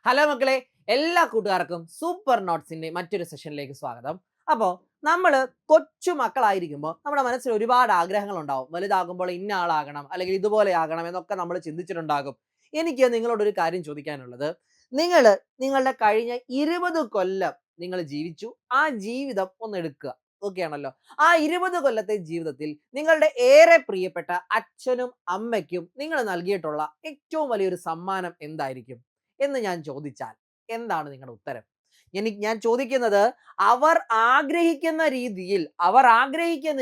Hello മക്കളെ, എല്ലാ കൂട്ടുകാർക്കും സൂപ്പർ നോട്ട്സിന്റെ മറ്റൊരു സെഷനിലേക്ക് സ്വാഗതം. അപ്പോൾ നമ്മൾ കൊച്ചു മക്കളായിരിക്കുമ്പോൾ നമ്മുടെ മനസ്സിൽ ഒരുപാട് ആഗ്രഹങ്ങൾ ഉണ്ടാവും. വലുതാകുമ്പോൾ ഇന്ന ആളാകണം, അല്ലെങ്കിൽ ഇതുപോലെ ആകണം എന്നൊക്കെ നമ്മൾ ചിന്തിച്ചിട്ടുണ്ടാകും. എനിക്ക് നിങ്ങളോടൊരു കാര്യം ചോദിക്കാനുള്ളത്, നിങ്ങൾ നിങ്ങളുടെ കഴിഞ്ഞ 20 കൊല്ലം നിങ്ങൾ ജീവിച്ചു, ആ ജീവിതം ഒന്ന് എടുക്കുക. ഓക്കെ ആണല്ലോ? ആ 20 കൊല്ലത്തെ ജീവിതത്തിൽ നിങ്ങളുടെ ഏറെ പ്രിയപ്പെട്ട അച്ഛനും അമ്മയ്ക്കും നിങ്ങൾ നൽകിയിട്ടുള്ള ഏറ്റവും വലിയൊരു സമ്മാനം എന്തായിരിക്കും എന്ന് ഞാൻ ചോദിച്ചാൽ എന്താണ് നിങ്ങളുടെ ഉത്തരം? ഞാൻ ചോദിക്കുന്നത്, അവർ ആഗ്രഹിക്കുന്ന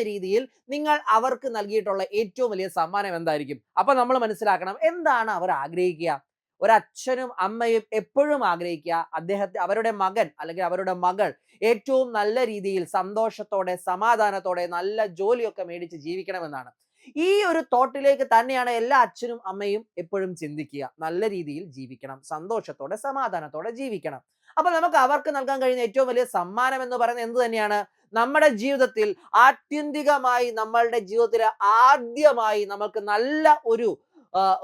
രീതിയിൽ നിങ്ങൾ അവർക്ക് നൽകിയിട്ടുള്ള ഏറ്റവും വലിയ സമ്മാനം എന്തായിരിക്കും? അപ്പൊ നമ്മൾ മനസ്സിലാക്കണം എന്താണ് അവർ ആഗ്രഹിക്കുക. ഒരച്ഛനും അമ്മയും എപ്പോഴും ആഗ്രഹിക്കുക അവരുടെ മകൻ അല്ലെങ്കിൽ അവരുടെ മകൾ ഏറ്റവും നല്ല രീതിയിൽ സന്തോഷത്തോടെ സമാധാനത്തോടെ നല്ല ജോലിയൊക്കെ മേടിച്ച് ജീവിക്കണമെന്നാണ്. ഈ ഒരു തോട്ടിലേക്ക് തന്നെയാണ് എല്ലാ അച്ഛനും അമ്മയും എപ്പോഴും ചിന്തിക്കുക. നല്ല രീതിയിൽ ജീവിക്കണം, സന്തോഷത്തോടെ സമാധാനത്തോടെ ജീവിക്കണം. അപ്പൊ നമുക്ക് അവർക്ക് നൽകാൻ കഴിയുന്ന ഏറ്റവും വലിയ സമ്മാനം എന്ന് പറയുന്നത് എന്ത് തന്നെയാണ്? നമ്മുടെ ജീവിതത്തിൽ ആത്യന്തികമായി നമ്മളുടെ ജീവിതത്തിൽ ആദ്യമായി നമുക്ക് നല്ല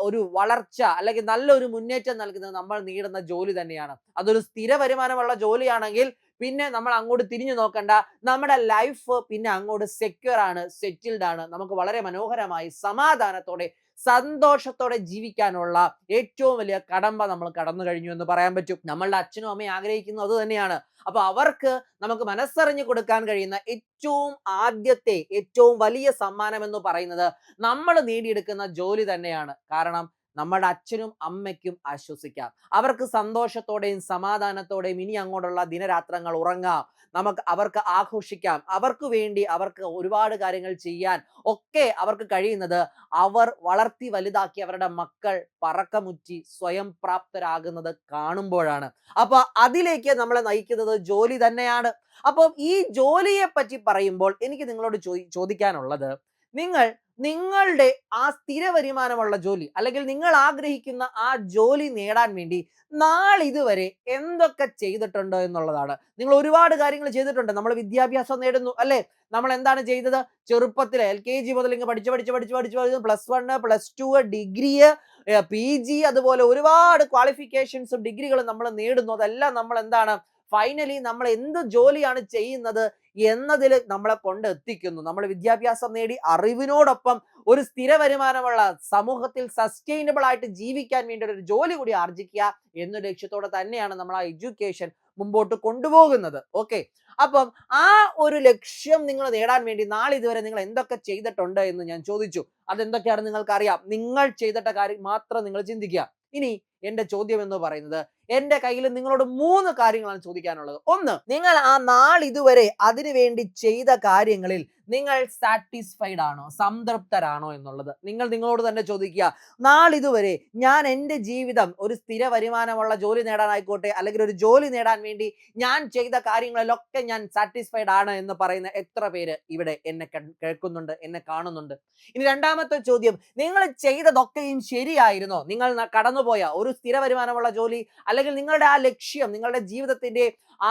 ഒരു വളർച്ച അല്ലെങ്കിൽ നല്ലൊരു മുന്നേറ്റം നൽകുന്നത് നമ്മൾ നേടുന്ന ജോലി തന്നെയാണ്. അതൊരു സ്ഥിര വരുമാനമുള്ള ജോലിയാണെങ്കിൽ പിന്നെ നമ്മൾ അങ്ങോട്ട് തിരിഞ്ഞു നോക്കണ്ട. നമ്മുടെ ലൈഫ് പിന്നെ അങ്ങോട്ട് സെക്യൂർ ആണ്, സെറ്റിൽഡ് ആണ്. നമുക്ക് വളരെ മനോഹരമായി സമാധാനത്തോടെ സന്തോഷത്തോടെ ജീവിക്കാനുള്ള ഏറ്റവും വലിയ കടമ്പ നമ്മൾ കടന്നു കഴിഞ്ഞു എന്ന് പറയാൻ പറ്റും. നമ്മളുടെ അച്ഛനും അമ്മയും ആഗ്രഹിക്കുന്നത് അത് തന്നെയാണ്. അപ്പൊ അവർക്ക് നമുക്ക് മനസ്സറിഞ്ഞു കൊടുക്കാൻ കഴിയുന്ന ഏറ്റവും ആദ്യത്തെ ഏറ്റവും വലിയ സമ്മാനം എന്ന് പറയുന്നത് നമ്മൾ നേടിയെടുക്കുന്ന ജോലി തന്നെയാണ്. കാരണം നമ്മുടെ അച്ഛനും അമ്മയ്ക്കും ആശ്വസിക്കാം, അവർക്ക് സന്തോഷത്തോടെയും സമാധാനത്തോടെയും ഇനി അങ്ങോട്ടുള്ള ദിനരാത്രങ്ങൾ ഉറങ്ങാം, അവർക്ക് ആഘോഷിക്കാം, അവർക്ക് വേണ്ടി അവർക്ക് ഒരുപാട് കാര്യങ്ങൾ ചെയ്യാൻ ഒക്കെ അവർക്ക് കഴിയുന്നത് അവർ വളർത്തി വലുതാക്കി അവരുടെ മക്കൾ പറക്കമുറ്റി സ്വയം പ്രാപ്തരാകുന്നത് കാണുമ്പോഴാണ്. അപ്പൊ അതിലേക്ക് നമ്മളെ നയിക്കുന്നത് ജോലി തന്നെയാണ്. അപ്പം ഈ ജോലിയെ പറ്റി പറയുമ്പോൾ എനിക്ക് നിങ്ങളോട് ചോദിക്കാനുള്ളത്, നിങ്ങൾ നിങ്ങളുടെ ആ സ്ഥിര വരുമാനമുള്ള ജോലി അല്ലെങ്കിൽ നിങ്ങൾ ആഗ്രഹിക്കുന്ന ആ ജോലി നേടാൻ വേണ്ടി നാളിതുവരെ എന്തൊക്കെ ചെയ്തിട്ടുണ്ടോ എന്നുള്ളതാണ്. നിങ്ങൾ ഒരുപാട് കാര്യങ്ങൾ ചെയ്തിട്ടുണ്ട്. നമ്മൾ വിദ്യാഭ്യാസം നേടുന്നു അല്ലെ? നമ്മൾ എന്താണ് ചെയ്തത്? ചെറുപ്പത്തിലെ LKG മുതൽ ഇങ്ങ് പഠിച്ച് +1 +2 ഡിഗ്രി, PG, അതുപോലെ ഒരുപാട് ക്വാളിഫിക്കേഷൻസും ഡിഗ്രികളും നമ്മൾ നേടുന്നു. അതെല്ലാം നമ്മൾ എന്താണ് ഫൈനലി നമ്മൾ എന്ത് ജോലിയാണ് ചെയ്യുന്നത് എന്നതിൽ നമ്മളെ കൊണ്ട് എത്തിക്കുന്നു. നമ്മൾ വിദ്യാഭ്യാസം നേടി അറിവിനോടൊപ്പം ഒരു സ്ഥിര വരുമാനമുള്ള സമൂഹത്തിൽ സസ്റ്റൈനബിൾ ആയിട്ട് ജീവിക്കാൻ വേണ്ടി ഒരു ജോലി കൂടി ആർജിക്കുക എന്ന ലക്ഷ്യത്തോടെ തന്നെയാണ് നമ്മൾ ആ എഡ്യൂക്കേഷൻ മുമ്പോട്ട് കൊണ്ടുപോകുന്നത്. ഓക്കെ, അപ്പം ആ ഒരു ലക്ഷ്യം നിങ്ങൾ നേടാൻ വേണ്ടി നാളിതുവരെ നിങ്ങൾ എന്തൊക്കെ ചെയ്തിട്ടുണ്ട് എന്ന് ഞാൻ ചോദിച്ചു. അതെന്തൊക്കെയാണ് നിങ്ങൾക്ക് അറിയാം. നിങ്ങൾ ചെയ്തിട്ട കാര്യം മാത്രം നിങ്ങൾ ചിന്തിക്കുക. ഇനി എന്റെ ചോദ്യം എന്ന് പറയുന്നത്, എന്റെ കയ്യിൽ നിങ്ങളോട് 3 കാര്യങ്ങളാണ് ചോദിക്കാനുള്ളത്. ഒന്ന്, നിങ്ങൾ ആ നാളിതുവരെ അതിനു വേണ്ടി ചെയ്ത കാര്യങ്ങളിൽ നിങ്ങൾ സാറ്റിസ്ഫൈഡ് ആണോ, സംതൃപ്തരാണോ എന്നുള്ളത് നിങ്ങൾ നിങ്ങളോട് തന്നെ ചോദിക്കുക. നാളിതുവരെ ഞാൻ എൻ്റെ ജീവിതം ഒരു സ്ഥിര വരുമാനമുള്ള ജോലി നേടാനായിക്കോട്ടെ അല്ലെങ്കിൽ ഒരു ജോലി നേടാൻ വേണ്ടി ഞാൻ ചെയ്ത കാര്യങ്ങളിലൊക്കെ ഞാൻ സാറ്റിസ്ഫൈഡ് ആണ് എന്ന് പറയുന്ന എത്ര പേര് ഇവിടെ എന്നെ കേൾക്കുന്നുണ്ട്, എന്നെ കാണുന്നുണ്ട്? ഇനി രണ്ടാമത്തെ ചോദ്യം, നിങ്ങൾ ചെയ്തതൊക്കെയും ശരിയായിരുന്നോ? നിങ്ങൾ കടന്നുപോയ ഒരു സ്ഥിര വരുമാനമുള്ള ജോലി അല്ലെങ്കിൽ നിങ്ങളുടെ ആ ലക്ഷ്യം, നിങ്ങളുടെ ജീവിതത്തിന്റെ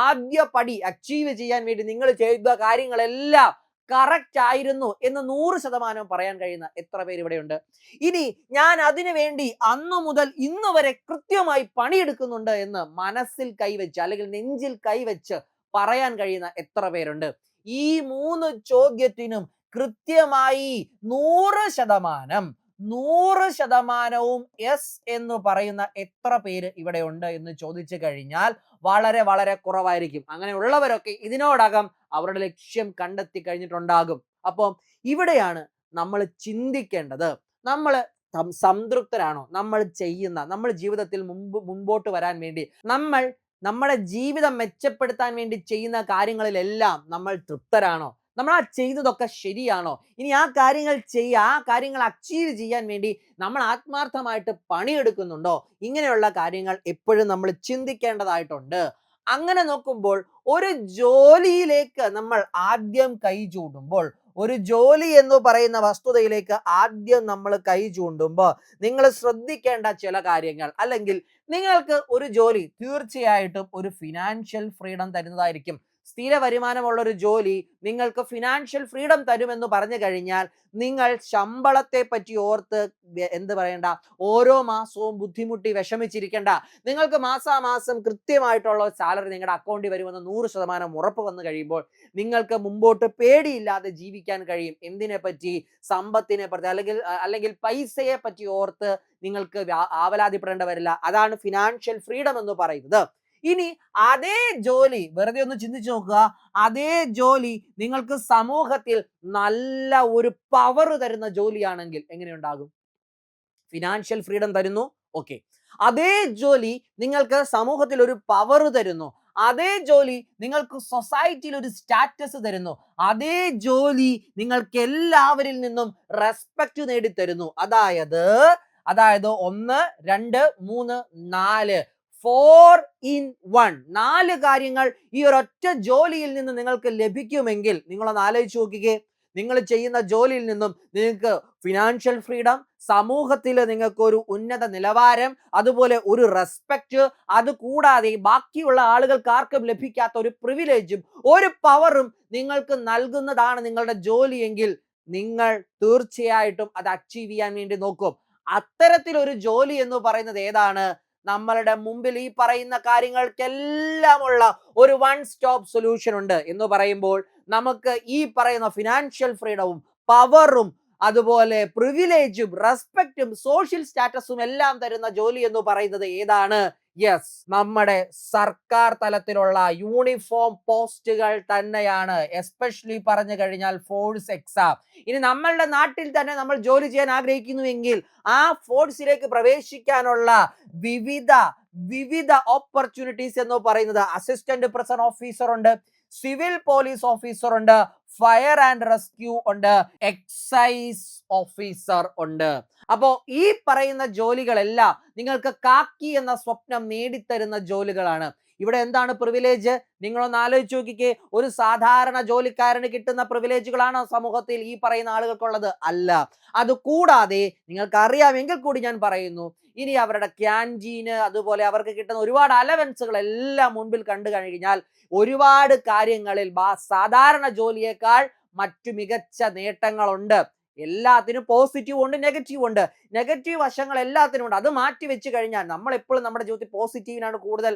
ആദ്യ പടി അച്ചീവ് ചെയ്യാൻ വേണ്ടി നിങ്ങൾ ചെയ്ത കാര്യങ്ങളെല്ലാം കറക്റ്റ് ആയിരുന്നു എന്ന് 100% പറയാൻ കഴിയുന്ന എത്ര പേര് ഇവിടെയുണ്ട്? ഇനി ഞാൻ അതിനു വേണ്ടി അന്നു മുതൽ ഇന്ന് വരെ കൃത്യമായി പണിയെടുക്കുന്നുണ്ട് എന്ന് മനസ്സിൽ കൈവച്ച് അല്ലെങ്കിൽ നെഞ്ചിൽ കൈവച്ച് പറയാൻ കഴിയുന്ന എത്ര പേരുണ്ട്? ഈ 3 ചോദ്യത്തിനും കൃത്യമായി 100%വും യെസ് എന്ന് പറയുന്ന എത്ര പേര് ഇവിടെ ഉണ്ട് എന്ന് ചോദിച്ചു കഴിഞ്ഞാൽ വളരെ വളരെ കുറവായിരിക്കും. അങ്ങനെയുള്ളവരൊക്കെ ഇതിനോടകം അവരുടെ ലക്ഷ്യം കണ്ടെത്തി കഴിഞ്ഞിട്ടുണ്ടാകും. അപ്പം ഇവിടെയാണ് നമ്മൾ ചിന്തിക്കേണ്ടത്, നമ്മൾ സംതൃപ്തരാണോ നമ്മൾ ജീവിതത്തിൽ മുമ്പോട്ട് വരാൻ വേണ്ടി നമ്മുടെ ജീവിതം മെച്ചപ്പെടുത്താൻ വേണ്ടി ചെയ്യുന്ന കാര്യങ്ങളിലെല്ലാം നമ്മൾ തൃപ്തരാണോ? നമ്മൾ ആ ചെയ്തതൊക്കെ ശരിയാണോ? ഇനി ആ കാര്യങ്ങൾ അച്ചീവ് ചെയ്യാൻ വേണ്ടി നമ്മൾ ആത്മാർത്ഥമായിട്ട് പണിയെടുക്കുന്നുണ്ടോ? ഇങ്ങനെയുള്ള കാര്യങ്ങൾ എപ്പോഴും നമ്മൾ ചിന്തിക്കേണ്ടതായിട്ടുണ്ട്. അങ്ങനെ നോക്കുമ്പോൾ ഒരു ജോലിയിലേക്ക് നമ്മൾ ആദ്യം കൈ ചൂണ്ടുമ്പോൾ, ഒരു ജോലി എന്ന് പറയുന്ന വസ്തുതയിലേക്ക് ആദ്യം നമ്മൾ കൈ ചൂണ്ടുമ്പോൾ നിങ്ങൾ ശ്രദ്ധിക്കേണ്ട ചില കാര്യങ്ങൾ, അല്ലെങ്കിൽ നിങ്ങൾക്ക് ഒരു ജോലി തീർച്ചയായിട്ടും ഒരു ഫിനാൻഷ്യൽ ഫ്രീഡം തരുന്നതായിരിക്കും. സ്ഥിര വരുമാനമുള്ള ഒരു ജോലി നിങ്ങൾക്ക് ഫിനാൻഷ്യൽ ഫ്രീഡം തരുമെന്ന് പറഞ്ഞു കഴിഞ്ഞാൽ നിങ്ങൾ ശമ്പളത്തെ പറ്റി ഓർത്ത് എന്ത് പറയണ്ട, ഓരോ മാസവും ബുദ്ധിമുട്ടി വിഷമിച്ചിരിക്കേണ്ട. നിങ്ങൾക്ക് മാസാമാസം കൃത്യമായിട്ടുള്ള സാലറി നിങ്ങളുടെ അക്കൗണ്ടിൽ വരുമെന്ന് 100% ഉറപ്പ് വന്നു കഴിയുമ്പോൾ നിങ്ങൾക്ക് മുമ്പോട്ട് പേടിയില്ലാതെ ജീവിക്കാൻ കഴിയും. എന്തിനെ പറ്റി? സമ്പത്തിനെ പറ്റി, അല്ലെങ്കിൽ പൈസയെ പറ്റി ഓർത്ത് നിങ്ങൾക്ക് ആവലാതിപ്പെടേണ്ട വരില്ല. അതാണ് ഫിനാൻഷ്യൽ ഫ്രീഡം എന്ന് പറയുന്നത്. ഇനി അതേ ജോലി വെറുതെ ഒന്ന് ചിന്തിച്ചു നോക്കുക. അതേ ജോലി നിങ്ങൾക്ക് സമൂഹത്തിൽ നല്ല ഒരു പവർ തരുന്ന ജോലിയാണെങ്കിൽ എങ്ങനെയുണ്ടാകും? ഫിനാൻഷ്യൽ ഫ്രീഡം തരുന്നു, ഓക്കെ. അതേ ജോലി നിങ്ങൾക്ക് സമൂഹത്തിൽ ഒരു പവർ തരുന്നു, അതേ ജോലി നിങ്ങൾക്ക് സൊസൈറ്റിയിൽ ഒരു സ്റ്റാറ്റസ് തരുന്നു, അതേ ജോലി നിങ്ങൾക്ക് എല്ലാവരിൽ നിന്നും റെസ്പെക്ട് നേടിത്തരുന്നു. അതായത് 1, 2, 3, 4 4 in 1 4 കാര്യങ്ങൾ ഈ ഒരൊറ്റ ജോലിയിൽ നിന്ന് നിങ്ങൾക്ക് ലഭിക്കുമെങ്കിൽ നിങ്ങളൊന്ന് ആലോചിച്ച് നോക്കിക്കേ. നിങ്ങൾ ചെയ്യുന്ന ജോലിയിൽ നിന്നും നിങ്ങൾക്ക് ഫിനാൻഷ്യൽ ഫ്രീഡം, സമൂഹത്തിൽ നിങ്ങൾക്ക് ഒരു ഉന്നത നിലവാരം, അതുപോലെ ഒരു റെസ്പെക്ട്, അത് കൂടാതെ ബാക്കിയുള്ള ആളുകൾക്ക് ആർക്കും ലഭിക്കാത്ത ഒരു പ്രിവിലേജും ഒരു പവറും നിങ്ങൾക്ക് നൽകുന്നതാണ് നിങ്ങളുടെ ജോലിയെങ്കിൽ നിങ്ങൾ തീർച്ചയായിട്ടും അത് അച്ചീവ് ചെയ്യാൻ വേണ്ടി നോക്കും. അത്തരത്തിലൊരു ജോലി എന്ന് പറയുന്നത് ഏതാണ്? നമ്മളുടെ മുമ്പിൽ ഈ പറയുന്ന കാര്യങ്ങൾക്കെല്ലാം ഉള്ള ഒരു വൺ സ്റ്റോപ്പ് സൊല്യൂഷൻ ഉണ്ട് എന്ന് പറയുമ്പോൾ നമുക്ക് ഈ പറയുന്ന ഫിനാൻഷ്യൽ ഫ്രീഡവും പവറും അതുപോലെ പ്രിവിലേജും റെസ്പെക്റ്റും സോഷ്യൽ സ്റ്റാറ്റസും എല്ലാം തരുന്ന ജോലി എന്ന് പറയുന്നത് ഏതാണ്? യെസ്, നമ്മുടെ സർക്കാർ തലത്തിലുള്ള യൂണിഫോം പോസ്റ്റുകൾ തന്നെയാണ്. എസ്പെഷ്യലി പറഞ്ഞു കഴിഞ്ഞാൽ ഫോഴ്സ് എക്സാം. ഇനി നമ്മളുടെ നാട്ടിൽ തന്നെ നമ്മൾ ജോലി ചെയ്യാൻ ആഗ്രഹിക്കുന്നുവെങ്കിൽ ആ ഫോഴ്സിലേക്ക് പ്രവേശിക്കാനുള്ള വിവിധ ഓപ്പർച്യൂണിറ്റീസ് എന്ന് പറയുന്നത് അസിസ്റ്റന്റ് പ്രസന്റ് ഓഫീസർ ഉണ്ട്, സിവിൽ പോലീസ് ഓഫീസർ ഉണ്ട്, ഫയർ ആൻഡ് റെസ്ക്യൂ ഉണ്ട്, എക്സൈസ് ഓഫീസർ ഉണ്ട്. അപ്പോ ഈ പറയുന്ന ജോലികളെല്ലാം നിങ്ങൾക്ക് കാക്കി എന്ന സ്വപ്നം നേടിത്തരുന്ന ജോലികളാണ്. ഇവിടെ എന്താണ് പ്രിവിലേജ്? നിങ്ങളൊന്ന് ആലോചിച്ച് നോക്കിക്കേ. ഒരു സാധാരണ ജോലിക്കാരന് കിട്ടുന്ന പ്രിവിലേജുകളാണ് സമൂഹത്തിൽ ഈ പറയുന്ന ആളുകൾക്കുള്ളത്? അല്ല. അത് കൂടാതെ നിങ്ങൾക്ക് അറിയാമെങ്കിൽ കൂടി ഞാൻ പറയുന്നു, ഇനി അവരുടെ ക്യാൻറ്റീന്, അതുപോലെ അവർക്ക് കിട്ടുന്ന ഒരുപാട് അലവൻസുകൾ എല്ലാം മുൻപിൽ കണ്ടു കഴിഞ്ഞാൽ ഒരുപാട് കാര്യങ്ങളിൽ സാധാരണ ജോലിയേക്കാൾ മറ്റു മികച്ച നേട്ടങ്ങളുണ്ട്. എല്ലാത്തിനും പോസിറ്റീവ് ഉണ്ട്, നെഗറ്റീവ് ഉണ്ട്. നെഗറ്റീവ് വശങ്ങൾ എല്ലാത്തിനും ഉണ്ട്. അത് മാറ്റി വെച്ച് കഴിഞ്ഞാൽ നമ്മൾ എപ്പോഴും നമ്മുടെ ജീവിതത്തിൽ പോസിറ്റീവിനാണ് കൂടുതൽ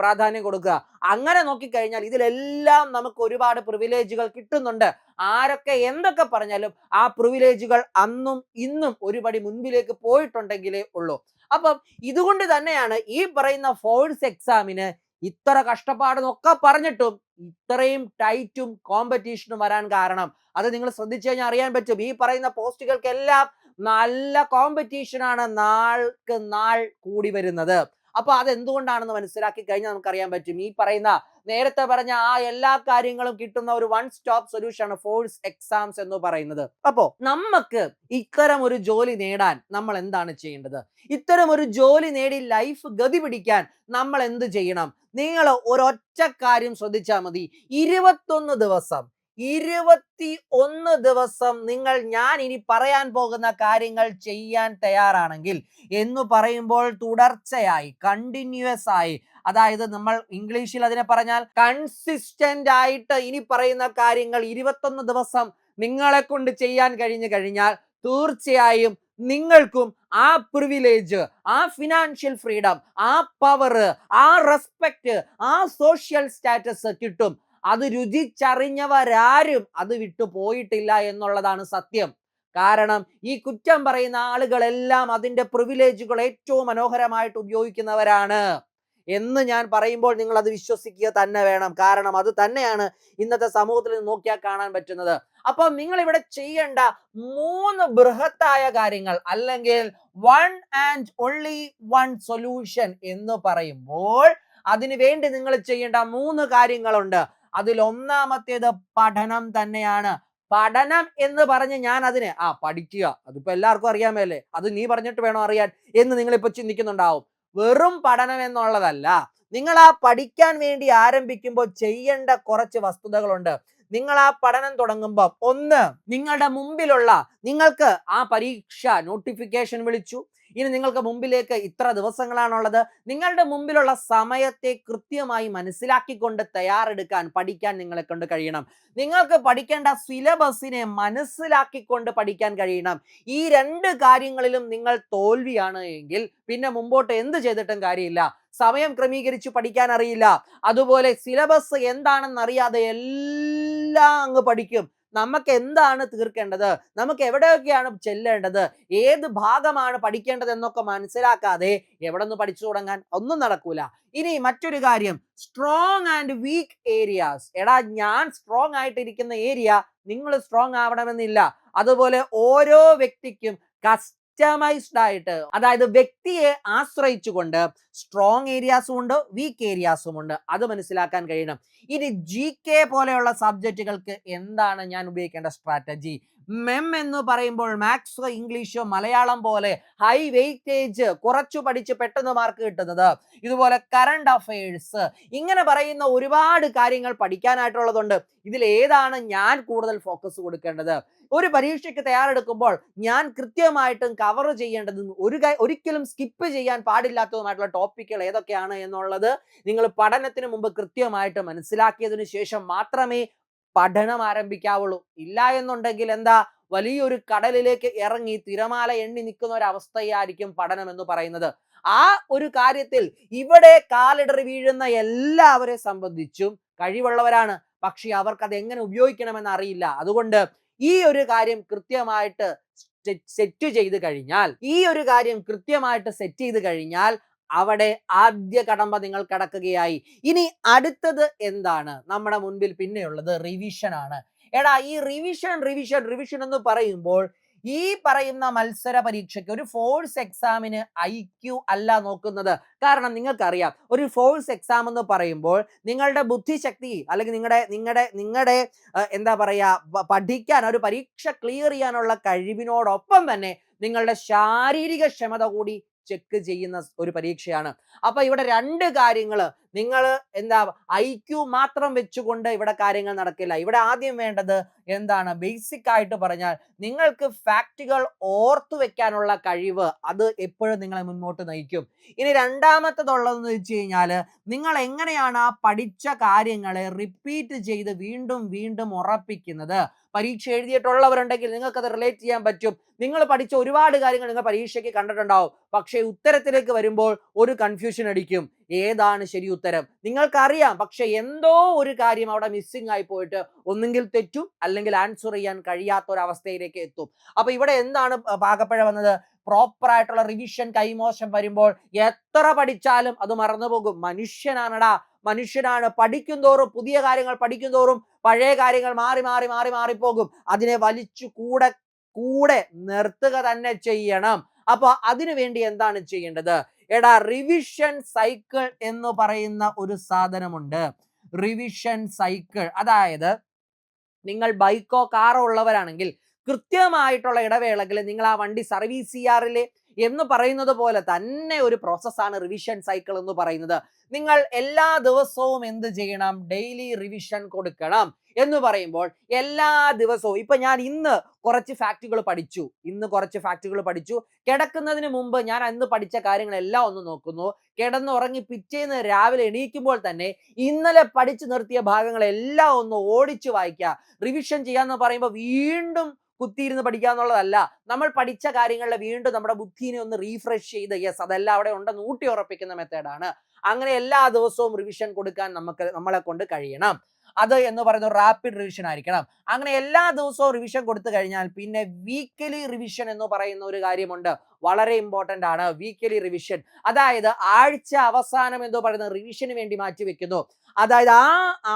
പ്രാധാന്യം കൊടുക്കുക. അങ്ങനെ നോക്കിക്കഴിഞ്ഞാൽ ഇതിലെല്ലാം നമുക്ക് ഒരുപാട് പ്രിവിലേജുകൾ കിട്ടുന്നുണ്ട്. ആരൊക്കെ എന്തൊക്കെ പറഞ്ഞാലും ആ പ്രിവിലേജുകൾ അന്നും ഇന്നും ഒരുപടി മുൻപിലേക്ക് പോയിട്ടുണ്ടെങ്കിലേ ഉള്ളൂ. അപ്പം ഇതുകൊണ്ട് തന്നെയാണ് ഈ പറയുന്ന ഫോഴ്സ് എക്സാമിന് ഇത്ര കഷ്ടപ്പാടെന്നൊക്കെ പറഞ്ഞിട്ടും ഇത്രയും ടൈറ്റും കോമ്പറ്റീഷനും വരാൻ കാരണം. അത് നിങ്ങൾ ശ്രദ്ധിച്ചു കഴിഞ്ഞാൽ അറിയാൻ പറ്റും. ഈ പറയുന്ന പോസ്റ്റുകൾക്കെല്ലാം നല്ല കോമ്പറ്റീഷനാണ് നാൾക്ക് നാൾ കൂടി വരുന്നത്. അപ്പൊ അതെന്തുകൊണ്ടാണെന്ന് മനസ്സിലാക്കി കഴിഞ്ഞാൽ നമുക്കറിയാൻ പറ്റും. ഈ പറയുന്ന നേരത്തെ പറഞ്ഞ ആ എല്ലാ കാര്യങ്ങളും കിട്ടുന്ന ഒരു വൺ സ്റ്റോപ്പ് സൊല്യൂഷൻ ആണ് ഫോഴ്സ് എക്സാംസ് എന്ന് പറയുന്നത്. അപ്പോ നമുക്ക് ഇത്തരം ഒരു ജോലി നേടാൻ നമ്മൾ എന്താണ് ചെയ്യേണ്ടത്? ഇത്തരം ഒരു ജോലി നേടി ലൈഫ് ഗതി പിടിക്കാൻ നമ്മൾ എന്ത് ചെയ്യണം? നിങ്ങൾ ഒരൊറ്റ കാര്യം ശ്രദ്ധിച്ചാൽ മതി. 21 ദിവസം നിങ്ങൾ ഞാൻ ഇനി പറയാൻ പോകുന്ന കാര്യങ്ങൾ ചെയ്യാൻ തയ്യാറാണെങ്കിൽ എന്ന് പറയുമ്പോൾ തുടർച്ചയായി, കണ്ടിന്യൂസ് ആയി, അതായത് നമ്മൾ ഇംഗ്ലീഷിൽ അതിനെ പറഞ്ഞാൽ കൺസിസ്റ്റന്റ് ആയിട്ട് ഇനി പറയുന്ന കാര്യങ്ങൾ 21 ദിവസം നിങ്ങളെ കൊണ്ട് ചെയ്യാൻ കഴിഞ്ഞാൽ തീർച്ചയായും നിങ്ങൾക്കും ആ പ്രിവിലേജ്, ആ ഫിനാൻഷ്യൽ ഫ്രീഡം, ആ പവർ, ആ റെസ്പെക്ട്, ആ സോഷ്യൽ സ്റ്റാറ്റസ് കിട്ടും. അത് രുചിച്ചറിഞ്ഞവരാരും അത് വിട്ടു പോയിട്ടില്ല എന്നുള്ളതാണ് സത്യം. കാരണം ഈ കുറ്റം പറയുന്ന ആളുകളെല്ലാം അതിന്റെ പ്രിവിലേജുകൾ ഏറ്റവും മനോഹരമായിട്ട് ഉപയോഗിക്കുന്നവരാണ് എന്ന് ഞാൻ പറയുമ്പോൾ നിങ്ങൾ അത് വിശ്വസിക്കുക തന്നെ വേണം. കാരണം അത് തന്നെയാണ് ഇന്നത്തെ സമൂഹത്തിൽ നോക്കിയാൽ കാണാൻ പറ്റുന്നത്. അപ്പൊ നിങ്ങൾ ഇവിടെ ചെയ്യേണ്ട 3 ബൃഹത്തായ കാര്യങ്ങൾ, അല്ലെങ്കിൽ one and only one solution എന്ന് പറയുമ്പോൾ അതിനു വേണ്ടി നിങ്ങൾ ചെയ്യേണ്ട 3 കാര്യങ്ങളുണ്ട്. അതിൽ ഒന്നാമത്തേത് പഠനം തന്നെയാണ്. പഠനം എന്ന് പറഞ്ഞ് ഞാൻ അതിനെ പഠിക്കുക, അതിപ്പോ എല്ലാവർക്കും അറിയാമല്ലേ, അത് നീ പറഞ്ഞിട്ട് വേണോ അറിയാൻ എന്ന് നിങ്ങൾ ഇപ്പൊ ചിന്തിക്കുന്നുണ്ടാവും. വെറും പഠനം എന്നുള്ളതല്ല. നിങ്ങൾ ആ പഠിക്കാൻ വേണ്ടി ആരംഭിക്കുമ്പോൾ ചെയ്യേണ്ട കുറച്ച് വസ്തുതകളുണ്ട്. നിങ്ങൾ ആ പഠനം തുടങ്ങുമ്പോൾ ഒന്ന് നിങ്ങളുടെ മുമ്പിലുള്ള നിങ്ങൾക്ക് ആ പരീക്ഷ നോട്ടിഫിക്കേഷൻ വിളിച്ചു, ഇനി നിങ്ങൾക്ക് മുമ്പിലേക്ക് ഇത്ര ദിവസങ്ങളാണുള്ളത്, നിങ്ങളുടെ മുമ്പിലുള്ള സമയത്തെ കൃത്യമായി മനസ്സിലാക്കിക്കൊണ്ട് തയ്യാറെടുക്കാൻ പഠിക്കാൻ നിങ്ങളെ കൊണ്ട് കഴിയണം. നിങ്ങൾക്ക് പഠിക്കേണ്ട സിലബസിനെ മനസ്സിലാക്കിക്കൊണ്ട് പഠിക്കാൻ കഴിയണം. ഈ രണ്ട് കാര്യങ്ങളിലും നിങ്ങൾ തോൽവിയാണ് എങ്കിൽ പിന്നെ മുമ്പോട്ട് എന്ത് ചെയ്തിട്ടും കാര്യമില്ല. സമയം ക്രമീകരിച്ച് പഠിക്കാൻ അറിയില്ല, അതുപോലെ സിലബസ് എന്താണെന്ന് അറിയാതെ എല്ലാം അങ്ങ് പഠിക്കും. നമുക്ക് എന്താണ് തീർക്കേണ്ടത്, നമുക്ക് എവിടെയൊക്കെയാണ് ചെല്ലേണ്ടത്, ഏത് ഭാഗമാണ് പഠിക്കേണ്ടത് എന്നൊക്കെ മനസ്സിലാക്കാതെ എവിടെ നിന്ന് പഠിച്ചു തുടങ്ങാൻ? ഒന്നും നടക്കൂല. ഇനി മറ്റൊരു കാര്യം, സ്ട്രോങ് ആൻഡ് വീക്ക് ഏരിയാസ്. എടാ, ഞാൻ സ്ട്രോങ് ആയിട്ടിരിക്കുന്ന ഏരിയ നിങ്ങൾ സ്ട്രോങ് ആവണമെന്നില്ല. അതുപോലെ ഓരോ വ്യക്തിക്കും കസ്റ്റമൈസ്ഡ് ആയിട്ട്, അതായത് വ്യക്തിയെ ആശ്രയിച്ചുകൊണ്ട് സ്ട്രോങ് ഏരിയാസും ഉണ്ട്, വീക്ക് ഏരിയാസും ഉണ്ട്. അത് മനസ്സിലാക്കാൻ കഴിയണം. ഇനി GK പോലെയുള്ള സബ്ജക്റ്റുകൾക്ക് എന്താണ് ഞാൻ ഉപയോഗിക്കേണ്ട സ്ട്രാറ്റജി? MEM എന്ന് പറയുമ്പോൾ മാത്സ്, ഇംഗ്ലീഷ്, മലയാളം പോലെ ഹൈ വെയിറ്റേജ്, കുറച്ചു പഠിച്ച് പെട്ടെന്ന് മാർക്ക് കിട്ടുന്നത്, ഇതുപോലെ കറണ്ട് അഫയേഴ്സ്, ഇങ്ങനെ പറയുന്ന ഒരുപാട് കാര്യങ്ങൾ പഠിക്കാനായിട്ടുള്ളതുണ്ട്. ഇതിൽ ഏതാണ് ഞാൻ കൂടുതൽ ഫോക്കസ് കൊടുക്കേണ്ടത്? ഒരു പരീക്ഷയ്ക്ക് തയ്യാറെടുക്കുമ്പോൾ ഞാൻ കൃത്യമായിട്ടും കവർ ചെയ്യേണ്ടതും ഒരിക്കലും സ്കിപ്പ് ചെയ്യാൻ പാടില്ലാത്തതുമായിട്ടുള്ള ടോപ്പിക്കുകൾ ഏതൊക്കെയാണ് എന്നുള്ളത് നിങ്ങൾ പഠനത്തിന് മുമ്പ് കൃത്യമായിട്ട് മനസ്സിലാക്കിയതിനു ശേഷം മാത്രമേ പഠനം ആരംഭിക്കാവുള്ളൂ. ഇല്ല എന്നുണ്ടെങ്കിൽ എന്താ, വലിയൊരു കടലിലേക്ക് ഇറങ്ങി തിരമാല എണ്ണി നിൽക്കുന്ന ഒരു അവസ്ഥയായിരിക്കും പഠനം എന്ന് പറയുന്നത്. ആ ഒരു കാര്യത്തിൽ ഇവിടെ കാലിടറി വീഴുന്ന എല്ലാവരെ സംബന്ധിച്ചും കഴിവുള്ളവരാണ്, പക്ഷെ അവർക്ക് അത് എങ്ങനെ ഉപയോഗിക്കണമെന്ന് അറിയില്ല. അതുകൊണ്ട് ഈ ഒരു കാര്യം കൃത്യമായിട്ട് സെറ്റ് ചെയ്ത് കഴിഞ്ഞാൽ അവിടെ ആദ്യ കടമ്പ നിങ്ങൾ കടക്കുകയായി. ഇനി അടുത്തത് എന്താണ് നമ്മുടെ മുൻപിൽ പിന്നെയുള്ളത്? റിവിഷൻ ആണ്. എടാ, ഈ റിവിഷൻ എന്ന് പറയുമ്പോൾ ഈ പറയുന്ന മത്സര പരീക്ഷയ്ക്ക്, ഒരു ഫോഴ്സ് എക്സാമിന് IQ അല്ല നോക്കുന്നത്. കാരണം നിങ്ങൾക്കറിയാം, ഒരു ഫോഴ്സ് എക്സാം എന്ന് പറയുമ്പോൾ നിങ്ങളുടെ ബുദ്ധിശക്തി അല്ലെങ്കിൽ നിങ്ങളുടെ എന്താ പറയാ, പഠിക്കാൻ, ഒരു പരീക്ഷ ക്ലിയർ ചെയ്യാനുള്ള കഴിവിനോടൊപ്പം തന്നെ നിങ്ങളുടെ ശാരീരിക ക്ഷമത കൂടി ചെക്ക് ചെയ്യുന്ന ഒരു പരീക്ഷയാണ്. അപ്പൊ ഇവിടെ രണ്ട് കാര്യങ്ങൾ, നിങ്ങൾ എന്താ IQ മാത്രം വെച്ചുകൊണ്ട് ഇവിടെ കാര്യങ്ങൾ നടക്കില്ല. ഇവിടെ ആദ്യം വേണ്ടത് എന്താണ്? ബേസിക് ആയിട്ട് പറഞ്ഞാൽ നിങ്ങൾക്ക് ഫാക്റ്റുകൾ ഓർത്തു വെക്കാനുള്ള കഴിവ്, അത് എപ്പോഴും നിങ്ങളെ മുന്നോട്ട് നയിക്കും. ഇനി രണ്ടാമത്തതുള്ളതെന്ന് വെച്ച് കഴിഞ്ഞാൽ, നിങ്ങൾ എങ്ങനെയാണ് ആ പഠിച്ച കാര്യങ്ങളെ റിപ്പീറ്റ് ചെയ്ത് വീണ്ടും വീണ്ടും ഉറപ്പിക്കുന്നത്? പരീക്ഷ എഴുതിയിട്ടുള്ളവരുണ്ടെങ്കിൽ നിങ്ങൾക്ക് അത് റിലേറ്റ് ചെയ്യാൻ പറ്റും. നിങ്ങൾ പഠിച്ച ഒരുപാട് കാര്യങ്ങൾ നിങ്ങൾ പരീക്ഷയ്ക്ക് കണ്ടിട്ടുണ്ടാവും, പക്ഷേ ഉത്തരത്തിലേക്ക് വരുമ്പോൾ ഒരു കൺഫ്യൂഷൻ അടിക്കും. ഏതാണ് ശരി ഉത്തരം നിങ്ങൾക്കറിയാം, പക്ഷെ എന്തോ ഒരു കാര്യം അവിടെ മിസ്സിംഗ് ആയി പോയിട്ട് ഒന്നുകിൽ തെറ്റും അല്ലെങ്കിൽ ആൻസർ ചെയ്യാൻ കഴിയാത്ത ഒരു അവസ്ഥയിലേക്ക് എത്തും. അപ്പൊ ഇവിടെ എന്താണ് പാകപ്പിഴ വന്നത്? പ്രോപ്പർ ആയിട്ടുള്ള റിവിഷൻ കൈമോശം വരുമ്പോൾ എത്ര പഠിച്ചാലും അത് മറന്നുപോകും. മനുഷ്യനാണ്. പഠിക്കും തോറും, പുതിയ കാര്യങ്ങൾ പഠിക്കും തോറും പഴയ കാര്യങ്ങൾ മാറിപ്പോകും. അതിനെ വലിച്ചു കൂടെ നിർത്തുക തന്നെ ചെയ്യണം. അപ്പൊ അതിനു വേണ്ടി എന്താണ് ചെയ്യേണ്ടത്? എടാ, റിവിഷൻ സൈക്കിൾ എന്ന് പറയുന്ന ഒരു സാധനമുണ്ട്. റിവിഷൻ സൈക്കിൾ, അതായത് നിങ്ങൾ ബൈക്കോ കാറോ ഉള്ളവരാണെങ്കിൽ കൃത്യമായിട്ടുള്ള ഇടവേളകളിൽ നിങ്ങൾ ആ വണ്ടി സർവീസ് ചെയ്യാറില്ലേ എന്ന് പറയുന്നത് പോലെ തന്നെ ഒരു പ്രോസസ്സാണ് റിവിഷൻ സൈക്കിൾ എന്ന് പറയുന്നത്. നിങ്ങൾ എല്ലാ ദിവസവും എന്ത് ചെയ്യണം? ഡെയിലി റിവിഷൻ കൊടുക്കണം. എന്ന് പറയുമ്പോൾ എല്ലാ ദിവസവും, ഇപ്പൊ ഞാൻ ഇന്ന് കുറച്ച് ഫാക്റ്റുകൾ പഠിച്ചു, കിടക്കുന്നതിന് മുമ്പ് ഞാൻ അന്ന് പഠിച്ച കാര്യങ്ങളെല്ലാം ഒന്ന് നോക്കുന്നു, കിടന്നുറങ്ങി പിറ്റേന്ന് രാവിലെ എണീക്കുമ്പോൾ തന്നെ ഇന്നലെ പഠിച്ചു നിർത്തിയ ഭാഗങ്ങളെല്ലാം ഒന്ന് ഓടിച്ചു വായിക്കുക. റിവിഷൻ ചെയ്യാന്ന് പറയുമ്പോൾ വീണ്ടും കുത്തിയിരുന്ന് പഠിക്കുക എന്നുള്ളതല്ല. നമ്മൾ പഠിച്ച കാര്യങ്ങളിലെ വീണ്ടും നമ്മുടെ ബുദ്ധിനെ ഒന്ന് റീഫ്രഷ് ചെയ്ത്, യെസ് അതെല്ലാം അവിടെ ഉണ്ടെന്ന് ഊട്ടി ഉറപ്പിക്കുന്ന മെത്തേഡാണ്. അങ്ങനെ എല്ലാ ദിവസവും റിവിഷൻ കൊടുക്കാൻ നമ്മളെ കൊണ്ട് കഴിയണം. അത് എന്ന് പറയുന്നത് റാപ്പിഡ് റിവിഷൻ ആയിരിക്കണം. അങ്ങനെ എല്ലാ ദിവസവും റിവിഷൻ കൊടുത്തു കഴിഞ്ഞാൽ പിന്നെ വീക്കലി റിവിഷൻ എന്ന് പറയുന്ന ഒരു കാര്യമുണ്ട്. വളരെ ഇമ്പോർട്ടന്റ് ആണ് വീക്കലി റിവിഷൻ. അതായത് ആഴ്ച അവസാനം എന്ന് പറയുന്ന റിവിഷന് വേണ്ടി മാറ്റി വെക്കുന്നു. അതായത് ആ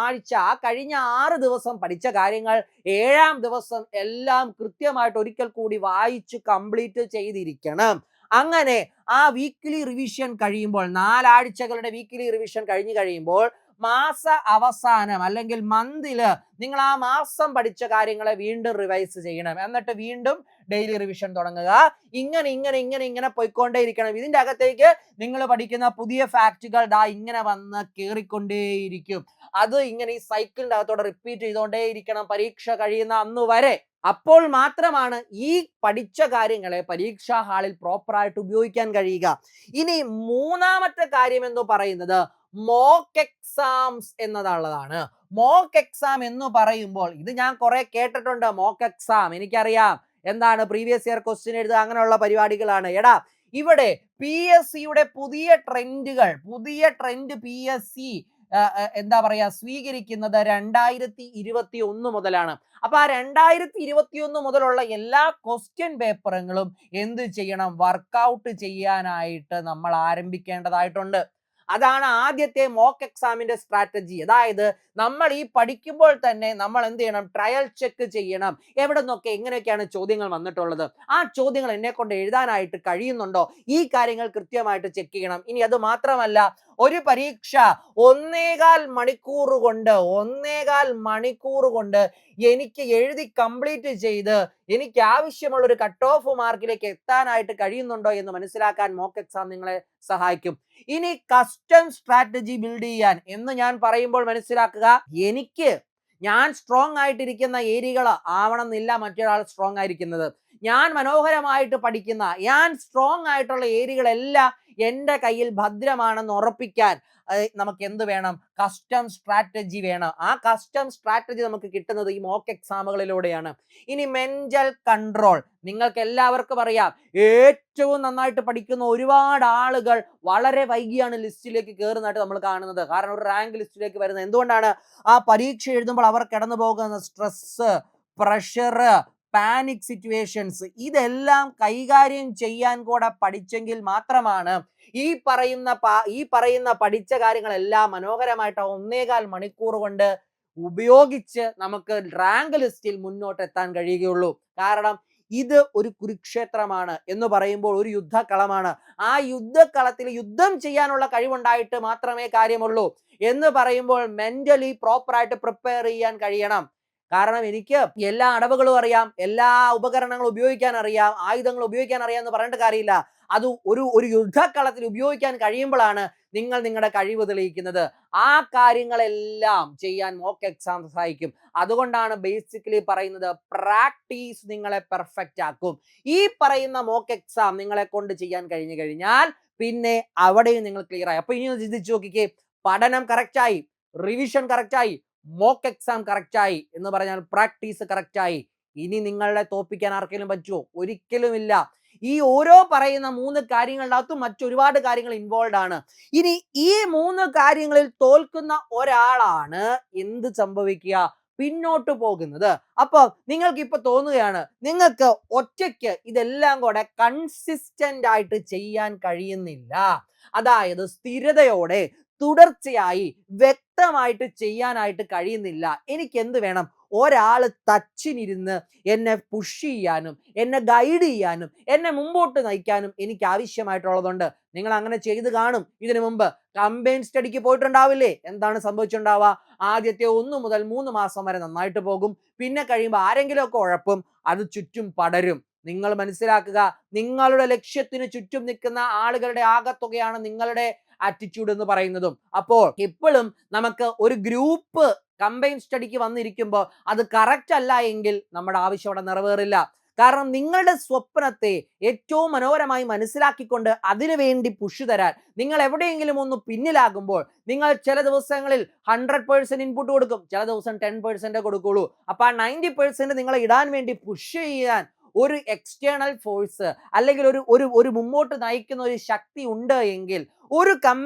ആഴ്ച, കഴിഞ്ഞ 6 ദിവസം പഠിച്ച കാര്യങ്ങൾ 7ാം ദിവസം എല്ലാം കൃത്യമായിട്ട് ഒരിക്കൽ കൂടി വായിച്ച് കംപ്ലീറ്റ് ചെയ്തിരിക്കണം. അങ്ങനെ ആ വീക്ക്ലി റിവിഷൻ കഴിയുമ്പോൾ, 4 ആഴ്ചകളുടെ വീക്ക്ലി റിവിഷൻ കഴിഞ്ഞു കഴിയുമ്പോൾ മാസ അവസാനം അല്ലെങ്കിൽ മന്തില് നിങ്ങൾ ആ മാസം പഠിച്ച കാര്യങ്ങളെ വീണ്ടും റിവൈസ് ചെയ്യണം. എന്നിട്ട് വീണ്ടും ഡെയിലി റിവിഷൻ തുടങ്ങുക. ഇങ്ങനെ ഇങ്ങനെ ഇങ്ങനെ ഇങ്ങനെ പോയിക്കൊണ്ടേയിരിക്കണം. ഇതിന്റെ അകത്തേക്ക് നിങ്ങൾ പഠിക്കുന്ന പുതിയ ഫാക്റ്റുകൾ ദാ ഇങ്ങനെ വന്ന് കേറിക്കൊണ്ടേയിരിക്കും. അത് ഇങ്ങനെ ഈ സൈക്കിളിന്റെ അകത്തോടെ റിപ്പീറ്റ് ചെയ്തുകൊണ്ടേയിരിക്കണം പരീക്ഷ കഴിയുന്ന അന്ന് വരെ. അപ്പോൾ മാത്രമാണ് ഈ പഠിച്ച കാര്യങ്ങളെ പരീക്ഷാ ഹാളിൽ പ്രോപ്പറായിട്ട് ഉപയോഗിക്കാൻ കഴിയുക. ഇനി മൂന്നാമത്തെ കാര്യം എന്ന് പറയുന്നത് മോക്ക് എക്സാംസ് എന്നതുള്ളതാണ്. മോക്ക് എക്സാം എന്ന് പറയുമ്പോൾ ഇത് ഞാൻ കുറെ കേട്ടിട്ടുണ്ട്. മോക്ക് എക്സാം എനിക്കറിയാം, എന്താണ് പ്രീവിയസ് ഇയർ ക്വസ്റ്റ്യൻ എഴുതുക, അങ്ങനെയുള്ള പരിപാടികളാണ്. എടാ, ഇവിടെ PSCയുടെ പുതിയ ട്രെൻഡ് PSC എന്താ പറയാ സ്വീകരിക്കുന്നത് 2021 മുതലാണ്. അപ്പൊ ആ 2021 മുതലുള്ള എല്ലാ ക്വസ്റ്റ്യൻ പേപ്പറുകളും എന്ത് ചെയ്യണം, വർക്കൗട്ട് ചെയ്യാനായിട്ട് നമ്മൾ ആരംഭിക്കേണ്ടതായിട്ടുണ്ട്. അതാണ് ആദ്യത്തെ മോക്ക് എക്സാമിന്റെ സ്ട്രാറ്റജി. അതായത് നമ്മൾ ഈ പഠിക്കുമ്പോൾ തന്നെ നമ്മൾ എന്ത് ചെയ്യണം, ട്രയൽ ചെക്ക് ചെയ്യണം. എവിടെ നിന്നൊക്കെ എങ്ങനെയൊക്കെയാണ് ചോദ്യങ്ങൾ വന്നിട്ടുള്ളത്, ആ ചോദ്യങ്ങൾ എന്നെ കൊണ്ട് എഴുതാനായിട്ട് കഴിയുന്നുണ്ടോ, ഈ കാര്യങ്ങൾ കൃത്യമായിട്ട് ചെക്ക് ചെയ്യണം. ഇനി അത് മാത്രമല്ല, ഒരു പരീക്ഷ 1.25 മണിക്കൂർ കൊണ്ട് എനിക്ക് എഴുതി കംപ്ലീറ്റ് ചെയ്ത് എനിക്ക് ആവശ്യമുള്ള ഒരു കട്ട് ഓഫ് മാർക്കിലേക്ക് എത്താനായിട്ട് കഴിയുന്നുണ്ടോ എന്ന് മനസ്സിലാക്കാൻ മോക്ക് എക്സാം നിങ്ങളെ സഹായിക്കും. ഇനി കസ്റ്റം സ്ട്രാറ്റജി ബിൽഡ് ചെയ്യാൻ എന്ന് ഞാൻ പറയുമ്പോൾ മനസ്സിലാക്കുക, ഞാൻ സ്ട്രോങ് ആയിട്ടിരിക്കുന്ന ഏരിയകൾ ആവണം എന്നില്ല മറ്റൊരാൾ സ്ട്രോങ് ആയിരിക്കുന്നത്. ഞാൻ മനോഹരമായിട്ട് പഠിക്കുന്ന, ഞാൻ സ്ട്രോങ് ആയിട്ടുള്ള ഏരിയകളെല്ലാം എൻ്റെ കയ്യിൽ ഭദ്രമാണെന്ന് ഉറപ്പിക്കാൻ നമുക്ക് എന്ത് വേണം, കസ്റ്റം സ്ട്രാറ്റജി വേണം. ആ കസ്റ്റം സ്ട്രാറ്റജി നമുക്ക് കിട്ടുന്നത് ഈ മോക്ക് എക്സാമുകളിലൂടെയാണ്. ഇനി മെന്റൽ കൺട്രോൾ നിങ്ങൾക്ക് എല്ലാവർക്കും അറിയാം. ഏറ്റവും നന്നായിട്ട് പഠിക്കുന്ന ഒരുപാട് ആളുകൾ വളരെ വൈകിയാണ് ലിസ്റ്റിലേക്ക് കയറുന്നതായിട്ട് നമ്മൾ കാണുന്നത്. കാരണം ഒരു റാങ്ക് ലിസ്റ്റിലേക്ക് വരുന്നത് എന്തുകൊണ്ടാണ്, ആ പരീക്ഷ എഴുതുമ്പോൾ അവർ കടന്നു പോകുന്ന സ്ട്രെസ്, പ്രഷർ, പാനിക് സിറ്റുവേഷൻസ്, ഇതെല്ലാം കൈകാര്യം ചെയ്യാൻ കൂടെ പഠിച്ചെങ്കിൽ മാത്രമാണ് ഈ പറയുന്ന പഠിച്ച കാര്യങ്ങളെല്ലാം മനോഹരമായിട്ട് 1.25 മണിക്കൂർ കൊണ്ട് ഉപയോഗിച്ച് നമുക്ക് റാങ്ക് ലിസ്റ്റിൽ മുന്നോട്ട് എത്താൻ കഴിയുകയുള്ളൂ. കാരണം ഇത് ഒരു കുരുക്ഷേത്രമാണ് എന്ന് പറയുമ്പോൾ ഒരു യുദ്ധക്കളമാണ്. ആ യുദ്ധക്കളത്തിൽ യുദ്ധം ചെയ്യാനുള്ള കഴിവുണ്ടായിട്ട് മാത്രമേ കാര്യമുള്ളൂ എന്ന് പറയുമ്പോൾ മെന്റലി പ്രോപ്പറായിട്ട് പ്രിപ്പയർ ചെയ്യാൻ കഴിയണം. കാരണം എനിക്ക് എല്ലാ അടവുകളും അറിയാം, എല്ലാ ഉപകരണങ്ങളും ഉപയോഗിക്കാൻ അറിയാം, ആയുധങ്ങൾ ഉപയോഗിക്കാൻ അറിയാം എന്ന് പറഞ്ഞിട്ട് കാര്യമില്ല. അത് ഒരു യുദ്ധക്കളത്തിൽ ഉപയോഗിക്കാൻ കഴിയുമ്പോഴാണ് നിങ്ങൾ നിങ്ങളുടെ കഴിവ് തെളിയിക്കുന്നത്. ആ കാര്യങ്ങളെല്ലാം ചെയ്യാൻ മോക്ക് എക്സാം സഹായിക്കും. അതുകൊണ്ടാണ് ബേസിക്കലി പറയുന്നത് പ്രാക്ടീസ് നിങ്ങളെ പെർഫെക്റ്റ് ആക്കും. ഈ പറയുന്ന മോക്ക് എക്സാം നിങ്ങളെ കൊണ്ട് ചെയ്യാൻ കഴിഞ്ഞു കഴിഞ്ഞാൽ പിന്നെ അവിടെയും നിങ്ങൾ ക്ലിയർ ആയി. അപ്പൊ ഇനി ഒന്ന് ചിന്തിച്ചു നോക്കിക്കേ, പഠനം കറക്റ്റായി, റിവിഷൻ കറക്റ്റായി, മോക്ക് എക്സാം കറക്റ്റായി എന്ന് പറഞ്ഞാൽ പ്രാക്ടീസ് കറക്റ്റായി. ഇനി നിങ്ങളെ തോൽപ്പിക്കാൻ ആർക്കെങ്കിലും പറ്റുമോ? ഒരിക്കലുമില്ല. ഈ ഓരോ പറയുന്ന 3 കാര്യങ്ങളിനകത്തും മറ്റൊരുപാട് കാര്യങ്ങൾ ഇൻവോൾവ് ആണ്. ഇനി ഈ 3 കാര്യങ്ങളിൽ തോൽക്കുന്ന ഒരാളാണ് എന്ത് സംഭവിക്കുക, പിന്നോട്ട് പോകുന്നത്. അപ്പൊ നിങ്ങൾക്ക് ഇപ്പൊ തോന്നുകയാണ് നിങ്ങൾക്ക് ഒറ്റയ്ക്ക് ഇതെല്ലാം കൂടെ കൺസിസ്റ്റന്റ് ആയിട്ട് ചെയ്യാൻ കഴിയുന്നില്ല. അതായത് സ്ഥിരതയോടെ തുടർച്ചയായി വ്യക്തമായിട്ട് ചെയ്യാനായിട്ട് കഴിയുന്നില്ല. എനിക്ക് എന്ത് വേണം, ഒരാള് ടച്ചിനിരുന്ന് എന്നെ പുഷ് ചെയ്യാനും എന്നെ ഗൈഡ് ചെയ്യാനും എന്നെ മുമ്പോട്ട് നയിക്കാനും എനിക്ക് ആവശ്യമായിട്ടുള്ളതുണ്ട്. നിങ്ങൾ അങ്ങനെ ചെയ്ത് കാണും. ഇതിനു മുമ്പ് കമ്പൈൻ സ്റ്റഡിക്ക് പോയിട്ടുണ്ടാവില്ലേ? എന്താണ് സംഭവിച്ചിട്ടുണ്ടാവുക, ആദ്യത്തെ 1 മുതൽ 3 മാസം വരെ നന്നായിട്ട് പോകും. പിന്നെ കഴിയുമ്പോൾ ആരെങ്കിലും ഒക്കെ ഉഴപ്പും, അത് ചുറ്റും പടരും. നിങ്ങൾ മനസ്സിലാക്കുക, നിങ്ങളുടെ ലക്ഷ്യത്തിന് ചുറ്റും നിൽക്കുന്ന ആളുകളുടെ ആകത്തുകയാണ് നിങ്ങളുടെ ആറ്റിറ്റ്യൂഡ് എന്ന് പറയുന്നതും. അപ്പോൾ എപ്പോഴും നമുക്ക് ഒരു ഗ്രൂപ്പ് കമ്പൈൻ സ്റ്റഡിക്ക് വന്നിരിക്കുമ്പോൾ അത് കറക്റ്റ് അല്ല എങ്കിൽ നമ്മുടെ ആവശ്യം അവിടെ നിറവേറില്ല. കാരണം നിങ്ങളുടെ സ്വപ്നത്തെ ഏറ്റവും മനോഹരമായി മനസ്സിലാക്കിക്കൊണ്ട് അതിനുവേണ്ടി പുഷ് തരാൻ നിങ്ങൾ എവിടെയെങ്കിലും ഒന്ന് പിന്നിലാകുമ്പോൾ നിങ്ങൾ ചില ദിവസങ്ങളിൽ 100% ഇൻപുട്ട് കൊടുക്കും, ചില ദിവസം 10% കൊടുക്കുള്ളൂ. അപ്പൊ ആ 90% നിങ്ങളെ ഇടാൻ വേണ്ടി പുഷ് ചെയ്യാൻ ഒരു എക്സ്റ്റേണൽ ഫോഴ്സ് അല്ലെങ്കിൽ ഒരു മുമ്പോട്ട് നയിക്കുന്ന ഒരു ശക്തി ഉണ്ട് എങ്കിൽ,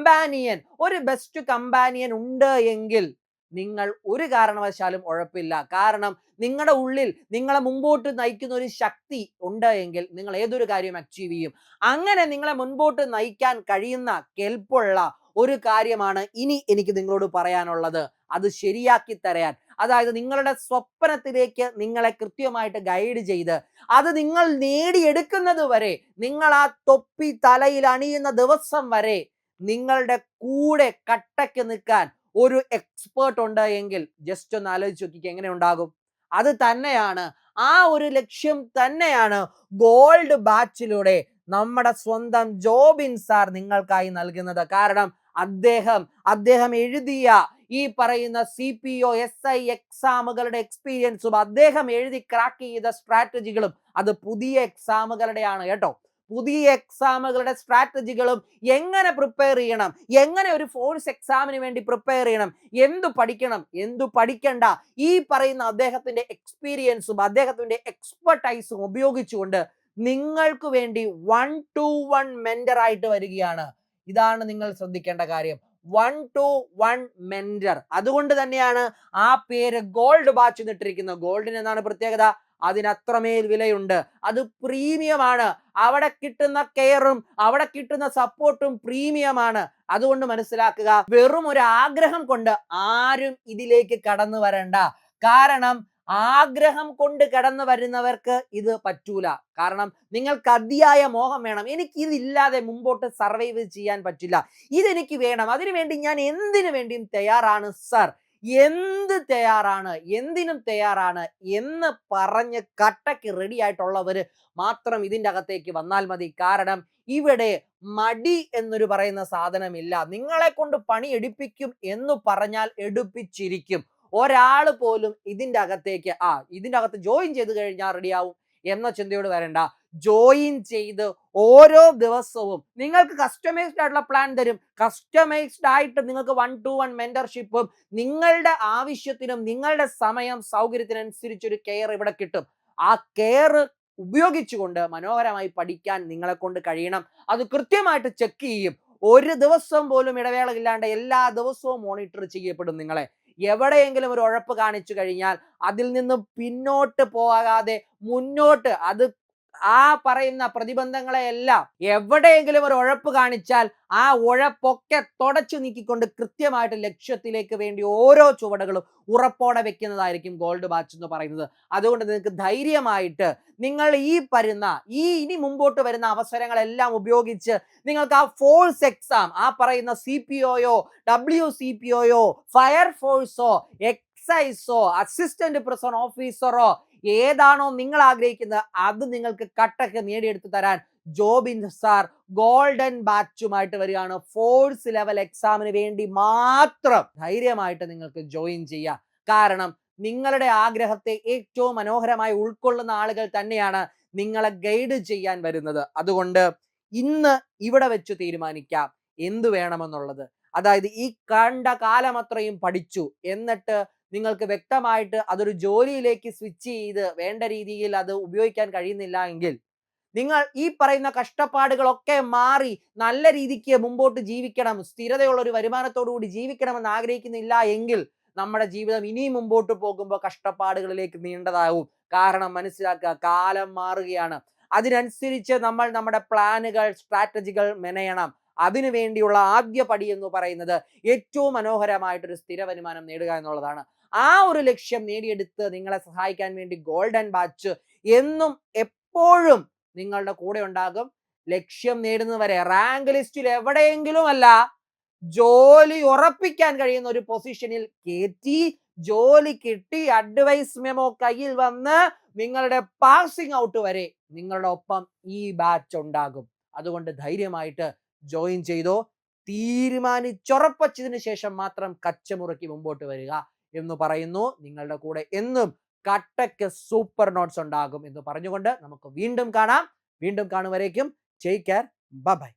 ഒരു ബെസ്റ്റ് കമ്പാനിയൻ ഉണ്ട് എങ്കിൽ നിങ്ങൾ ഒരു കാരണവശാലും ഉഴപ്പില്ല. കാരണം നിങ്ങളുടെ ഉള്ളിൽ നിങ്ങളെ മുമ്പോട്ട് നയിക്കുന്ന ഒരു ശക്തി ഉണ്ട് എങ്കിൽ നിങ്ങൾ ഏതൊരു കാര്യവും അച്ചീവ് ചെയ്യും. അങ്ങനെ നിങ്ങളെ മുൻപോട്ട് നയിക്കാൻ കഴിയുന്ന കെൽപ്പുള്ള ഒരു കാര്യമാണ് ഇനി എനിക്ക് നിങ്ങളോട് പറയാനുള്ളത്. അത് ശരിയാക്കി തരാൻ, അതായത് നിങ്ങളുടെ സ്വപ്നത്തിലേക്ക് നിങ്ങളെ കൃത്യമായിട്ട് ഗൈഡ് ചെയ്ത് അത് നിങ്ങൾ നേടിയെടുക്കുന്നത് വരെ, നിങ്ങൾ ആ തൊപ്പി തലയിൽ അണിയുന്ന ദിവസം വരെ നിങ്ങളുടെ കൂടെ കട്ടയ്ക്ക് നിൽക്കാൻ ഒരു എക്സ്പേർട്ട് ഉണ്ട് എങ്കിൽ ജസ്റ്റ് ഒന്ന് ആലോചിച്ച് നോക്കിക്ക് എങ്ങനെ ഉണ്ടാകും. അത് തന്നെയാണ് ആ ഒരു ലക്ഷ്യം തന്നെയാണ് ഗോൾഡ് ബാച്ചിലൂടെ നമ്മുടെ സ്വന്തം ജോബിൻ സാർ നിങ്ങൾക്കായി നൽകുന്നത്. കാരണം അദ്ദേഹം എഴുതിയ ഈ പറയുന്ന CPO SI എക്സാമുകളുടെ എക്സ്പീരിയൻസും അദ്ദേഹം എഴുതി ക്രാക്ക് ചെയ്ത സ്ട്രാറ്റജികളും അത് പുതിയ എക്സാമുകളുടെയാണ് കേട്ടോ. പുതിയ എക്സാമുകളുടെ സ്ട്രാറ്റജികളും എങ്ങനെ പ്രിപ്പയർ ചെയ്യണം, എങ്ങനെ ഒരു ഫോഴ്സ് എക്സാമിന് വേണ്ടി പ്രിപ്പയർ ചെയ്യണം, എന്തു പഠിക്കണം, എന്തു പഠിക്കണ്ട, ഈ പറയുന്ന അദ്ദേഹത്തിന്റെ എക്സ്പീരിയൻസും അദ്ദേഹത്തിന്റെ എക്സ്പെർട്ടൈസും ഉപയോഗിച്ചുകൊണ്ട് നിങ്ങൾക്ക് വേണ്ടി 1-to-1 മെന്റർ ആയിട്ട് വരികയാണ്. ഇതാണ് നിങ്ങൾ ശ്രദ്ധിക്കേണ്ട കാര്യം. 1-to-1 mentor. അതുകൊണ്ട് തന്നെയാണ് ആ പേര് ഗോൾഡ് ബാച്ച് എന്നിട്ടിരിക്കുന്നത്. ഗോൾഡിന് എന്താണ് പ്രത്യേകത? അതിനത്രമേൽ വിലയുണ്ട്. അത് പ്രീമിയമാണ്. അവിടെ കിട്ടുന്ന കെയറും അവിടെ കിട്ടുന്ന സപ്പോർട്ടും പ്രീമിയമാണ്. അതുകൊണ്ട് മനസ്സിലാക്കുക, വെറും ഒരു ആഗ്രഹം കൊണ്ട് ആരും ഇതിലേക്ക് കടന്നു വരണ്ട. കാരണം ആഗ്രഹം കൊണ്ട് കടന്നു വരുന്നവർക്ക് ഇത് പറ്റൂല. കാരണം നിങ്ങൾക്ക് അതിയായ മോഹം വേണം. എനിക്ക് ഇതില്ലാതെ മുമ്പോട്ട് സർവൈവ് ചെയ്യാൻ പറ്റില്ല, ഇതെനിക്ക് വേണം, അതിനുവേണ്ടി ഞാൻ എന്തിനു വേണ്ടിയും തയ്യാറാണ് സർ, എന്തിനും തയ്യാറാണ് എന്ന് പറഞ്ഞ് കട്ടയ്ക്ക് റെഡി ആയിട്ടുള്ളവര് മാത്രം ഇതിൻ്റെ അകത്തേക്ക് വന്നാൽ മതി. കാരണം ഇവിടെ മടി എന്നൊരു പറയുന്ന സാധനമില്ല. നിങ്ങളെ കൊണ്ട് പണി എടുപ്പിക്കും എന്ന് പറഞ്ഞാൽ എടുപ്പിച്ചിരിക്കും. ഒരാൾ പോലും ഇതിൻ്റെ അകത്ത് ജോയിൻ ചെയ്ത് കഴിഞ്ഞാൽ റെഡിയാവും എന്ന ചിന്തയോട് വരണ്ട. ജോയിൻ ചെയ്ത് ഓരോ ദിവസവും നിങ്ങൾക്ക് കസ്റ്റമൈസ്ഡ് ആയിട്ടുള്ള പ്ലാൻ തരും. കസ്റ്റമൈസ്ഡ് ആയിട്ട് നിങ്ങൾക്ക് 1-to-1 മെന്റർഷിപ്പും നിങ്ങളുടെ ആവശ്യത്തിനും നിങ്ങളുടെ സമയം സൗകര്യത്തിനനുസരിച്ചൊരു കെയർ ഇവിടെ കിട്ടും. ആ കെയർ ഉപയോഗിച്ചുകൊണ്ട് മനോഹരമായി പഠിക്കാൻ നിങ്ങളെ കൊണ്ട് കഴിയണം. അത് കൃത്യമായിട്ട് ചെക്ക് ചെയ്യും. ഒരു ദിവസം പോലും ഇടവേള ഇല്ലാണ്ട് എല്ലാ ദിവസവും മോണിറ്റർ ചെയ്യപ്പെടും. നിങ്ങളെ എവിടെയെങ്കിലും ഒരു ഉഴപ്പ് കാണിച്ചു കഴിഞ്ഞാൽ അതിൽ നിന്ന് പിന്നോട്ട് പോകാതെ മുന്നോട്ട്, അത് ആ പറയുന്ന പ്രതിബന്ധങ്ങളെയെല്ലാം എവിടെയെങ്കിലും ഒരു ഉഴപ്പ് കാണിച്ചാൽ ആ ഉഴപ്പൊക്കെ തുടച്ചു നീക്കിക്കൊണ്ട് കൃത്യമായിട്ട് ലക്ഷ്യത്തിലേക്ക് വേണ്ടി ഓരോ ചുവടുകളും ഉറപ്പോടെ വെക്കുന്നതായിരിക്കും ഗോൾഡ് ബാച്ച് എന്ന് പറയുന്നത്. അതുകൊണ്ട് നിങ്ങൾക്ക് ധൈര്യമായിട്ട് നിങ്ങൾ ഇനി മുമ്പോട്ട് വരുന്ന അവസരങ്ങളെല്ലാം ഉപയോഗിച്ച് നിങ്ങൾക്ക് ആ ഫോഴ്സ് എക്സാം, ആ പറയുന്ന CPOയോ WCPOയോ ഫയർഫോഴ്സോ എക്സൈസോ അസിസ്റ്റന്റ് പ്രസന്റ് ഓഫീസറോ ഏതാണോ നിങ്ങൾ ആഗ്രഹിക്കുന്നത് അത് നിങ്ങൾക്ക് കട്ടക്ക് നേടിയെടുത്ത് തരാൻ ജോബിൻ സാർ ഗോൾഡൻ ബാച്ചുമായിട്ട് വരികയാണ്. ഫോഴ്സ് ലെവൽ എക്സാമിന് വേണ്ടി മാത്രം ധൈര്യമായിട്ട് നിങ്ങൾക്ക് ജോയിൻ ചെയ്യാം. കാരണം നിങ്ങളുടെ ആഗ്രഹത്തെ ഏറ്റവും മനോഹരമായി ഉൾക്കൊള്ളുന്ന ആളുകൾ തന്നെയാണ് നിങ്ങളെ ഗൈഡ് ചെയ്യാൻ വരുന്നത്. അതുകൊണ്ട് ഇന്ന് ഇവിടെ വെച്ച് തീരുമാനിക്കാം എന്തു വേണമെന്നുള്ളത്. അതായത് ഈ കണ്ട കാലം അത്രയും പഠിച്ചു, എന്നിട്ട് നിങ്ങൾക്ക് വ്യക്തമായിട്ട് അതൊരു ജോലിയിലേക്ക് സ്വിച്ച് ചെയ്ത് വേണ്ട രീതിയിൽ അത് ഉപയോഗിക്കാൻ കഴിയുന്നില്ല എങ്കിൽ, നിങ്ങൾ ഈ പറയുന്ന കഷ്ടപ്പാടുകളൊക്കെ മാറി നല്ല രീതിക്ക് മുമ്പോട്ട് ജീവിക്കണം, സ്ഥിരതയുള്ള ഒരു വരുമാനത്തോടു കൂടി ജീവിക്കണമെന്ന് ആഗ്രഹിക്കുന്നില്ല എങ്കിൽ നമ്മുടെ ജീവിതം ഇനി മുമ്പോട്ട് പോകുമ്പോൾ കഷ്ടപ്പാടുകളിലേക്ക് നീണ്ടതാവും. കാരണം മനസ്സിലാക്കുക, കാലം മാറുകയാണ്. അതിനനുസരിച്ച് നമ്മൾ നമ്മുടെ പ്ലാനുകൾ, സ്ട്രാറ്റജികൾ മെനയണം. അതിനു വേണ്ടിയുള്ള ആദ്യ പടി എന്ന് പറയുന്നത് ഏറ്റവും മനോഹരമായിട്ടൊരു സ്ഥിര വരുമാനം നേടുക എന്നുള്ളതാണ്. ആ ഒരു ലക്ഷ്യം നേടിയെടുത്ത് നിങ്ങളെ സഹായിക്കാൻ വേണ്ടി ഗോൾഡൻ ബാച്ച് എന്നും എപ്പോഴും നിങ്ങളുടെ കൂടെ ഉണ്ടാകും. ലക്ഷ്യം നേടുന്നവരെ റാങ്ക് ലിസ്റ്റിൽ എവിടെയെങ്കിലും അല്ല, ജോലി ഉറപ്പിക്കാൻ കഴിയുന്ന ഒരു പൊസിഷനിൽ കയറ്റി, ജോലി കിട്ടി, അഡ്വൈസ് മെമ്മോ കയ്യിൽ വന്ന് നിങ്ങളുടെ പാസിംഗ് ഔട്ട് വരെ നിങ്ങളുടെ ഒപ്പം ഈ ബാച്ച് ഉണ്ടാകും. അതുകൊണ്ട് ധൈര്യമായിട്ട് ജോയിൻ ചെയ്തോ. തീരുമാനിച്ചുറപ്പിച്ചതിന് ശേഷം മാത്രം കച്ചമുറുക്കി മുമ്പോട്ട് വരിക എന്ന് പറയുന്നു. നിങ്ങളുടെ കൂടെ എന്നും കട്ടയ്ക്ക് സൂപ്പർ നോട്ട്സ് ഉണ്ടാകും എന്ന് പറഞ്ഞുകൊണ്ട് നമുക്ക് വീണ്ടും കാണാം. വീണ്ടും കാണുവരേക്കും ടേക്ക് കെയർ, ബൈ ബൈ.